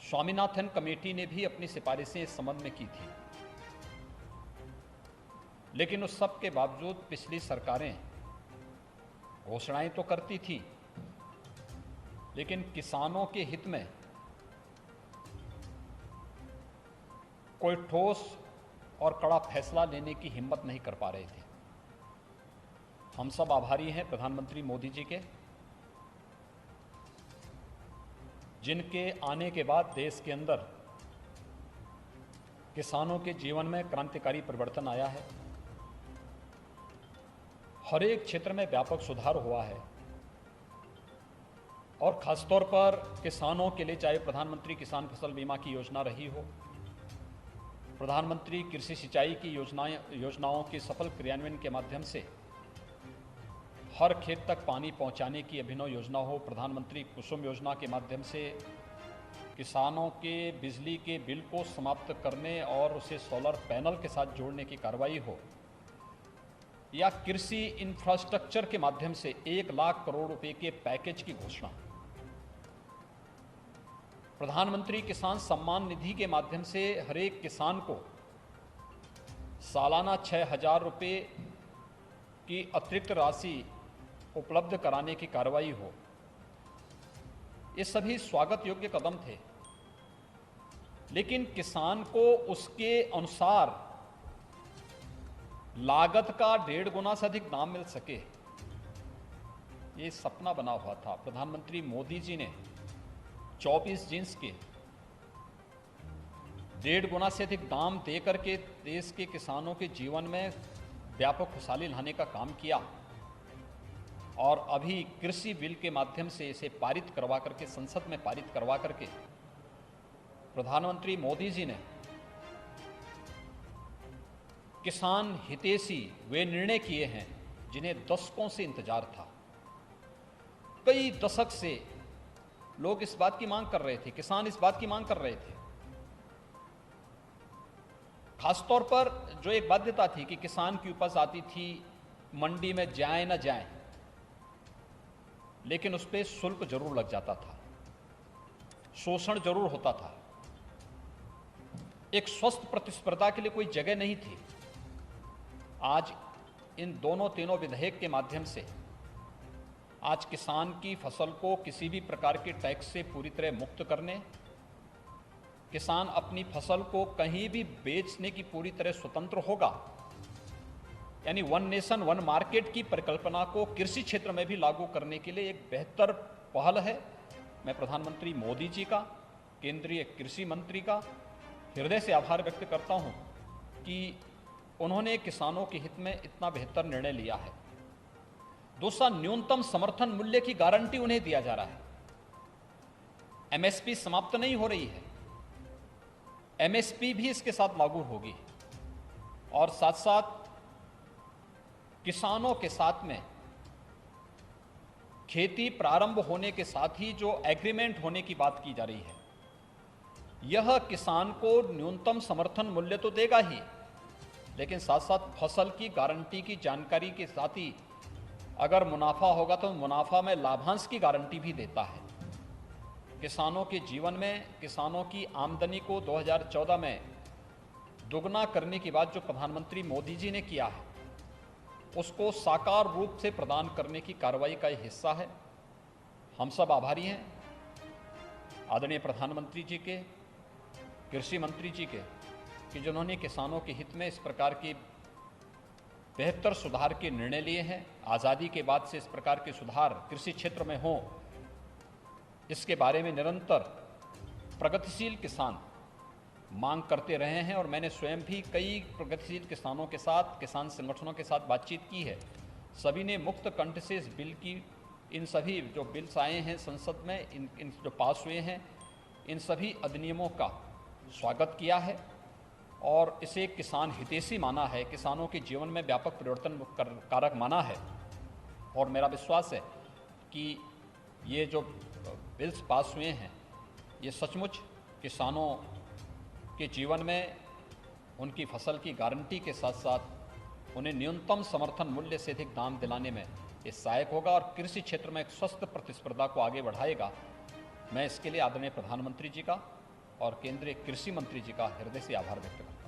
Swaminathan committee ने भी अपनी सिफारिशें इस संबंध में की थी, लेकिन उस सब के बावजूद पिछली सरकारें घोषणाएं तो करती थी, लेकिन किसानों के हित में कोई ठोस और कड़ा फैसला लेने की हिम्मत नहीं कर पा रहे थे। हम सब आभारी हैं प्रधानमंत्री मोदी जी के, जिनके आने के बाद देश के अंदर किसानों के जीवन में क्रांतिकारी परिवर्तन आया है। हर एक क्षेत्र में व्यापक सुधार हुआ है और खासतौर पर किसानों के लिए, चाहे प्रधानमंत्री किसान फसल बीमा की योजना रही हो, प्रधानमंत्री कृषि सिंचाई की योजनाओं के सफल क्रियान्वयन के माध्यम से हर खेत तक पानी पहुंचाने की अभिनव योजना हो, प्रधानमंत्री कुसुम योजना के माध्यम से किसानों के बिजली के बिल को समाप्त करने और उसे सोलर पैनल के साथ जोड़ने की कार्रवाई हो, या कृषि इंफ्रास्ट्रक्चर के माध्यम से 1 लाख करोड़ रुपए के पैकेज की घोषणा, प्रधानमंत्री किसान सम्मान निधि के माध्यम से हर एक किसान को सालाना 6,000 रुपये की अतिरिक्त राशि उपलब्ध कराने की कार्रवाई हो, ये सभी स्वागत योग्य कदम थे। लेकिन किसान को उसके अनुसार लागत का 1.5 गुना से अधिक दाम मिल सके, ये सपना बना हुआ था। प्रधानमंत्री मोदी जी ने 24 जिन्स के 1.5 गुना से अधिक दाम देकर के देश के किसानों के जीवन में व्यापक खुशहाली लाने का काम किया और अभी कृषि बिल के माध्यम से इसे पारित करवा करके, संसद में पारित करवा करके प्रधानमंत्री मोदी जी ने किसान हितैषी वे निर्णय किए हैं जिन्हें दशकों से इंतजार था। कई दशक से लोग इस बात की मांग कर रहे थे, किसान इस बात की मांग कर रहे थे। खासतौर पर जो एक बाध्यता थी कि किसान की उपज आती थी, मंडी में जाए न जाए, लेकिन उस पर शुल्क जरूर लग जाता था, शोषण जरूर होता था, एक स्वस्थ प्रतिस्पर्धा के लिए कोई जगह नहीं थी। आज इन तीनों विधेयक के माध्यम से आज किसान की फसल को किसी भी प्रकार के टैक्स से पूरी तरह मुक्त करने, किसान अपनी फसल को कहीं भी बेचने की पूरी तरह स्वतंत्र होगा, यानी 1 नेशन 1 मार्केट की परिकल्पना को कृषि क्षेत्र में भी लागू करने के लिए एक बेहतर पहल है। मैं प्रधानमंत्री मोदी जी का, केंद्रीय कृषि मंत्री का हृदय से आभार व्यक्त करता हूं कि उन्होंने किसानों के हित में इतना बेहतर निर्णय लिया है। दूसरा, न्यूनतम समर्थन मूल्य की गारंटी उन्हें दिया जा रहा है। एमएसपी समाप्त नहीं हो रही है, एमएसपी भी इसके साथ लागू होगी और साथ साथ किसानों के साथ में खेती प्रारंभ होने के साथ ही जो एग्रीमेंट होने की बात की जा रही है, यह किसान को न्यूनतम समर्थन मूल्य तो देगा ही, लेकिन साथ साथ फसल की गारंटी की जानकारी के साथ ही अगर मुनाफा होगा तो मुनाफा में लाभांश की गारंटी भी देता है। किसानों के जीवन में, किसानों की आमदनी को 2014 में दुगना करने की बात जो प्रधानमंत्री मोदी जी ने किया है, उसको साकार रूप से प्रदान करने की कार्रवाई का एक हिस्सा है। हम सब आभारी हैं आदरणीय प्रधानमंत्री जी के, कृषि मंत्री जी के, कि जिन्होंने किसानों के हित में इस प्रकार के बेहतर सुधार के निर्णय लिए हैं। आज़ादी के बाद से इस प्रकार के सुधार कृषि क्षेत्र में हों, इसके बारे में निरंतर प्रगतिशील किसान मांग करते रहे हैं और मैंने स्वयं भी कई प्रगतिशील किसानों के साथ, किसान संगठनों के साथ बातचीत की है। सभी ने मुक्त कंठ से इस बिल की, इन सभी जो बिल्स आए हैं संसद में, इन जो पास हुए हैं, इन सभी अधिनियमों का स्वागत किया है और इसे किसान हितैषी माना है, किसानों के जीवन में व्यापक परिवर्तन कारक माना है। और मेरा विश्वास है कि ये जो बिल्स पास हुए हैं, ये सचमुच किसानों के जीवन में उनकी फसल की गारंटी के साथ साथ उन्हें न्यूनतम समर्थन मूल्य से अधिक दाम दिलाने में ये सहायक होगा और कृषि क्षेत्र में एक स्वस्थ प्रतिस्पर्धा को आगे बढ़ाएगा। मैं इसके लिए आदरणीय प्रधानमंत्री जी का, और केंद्रीय कृषि मंत्री जी का हृदय से आभार व्यक्त करता हूं।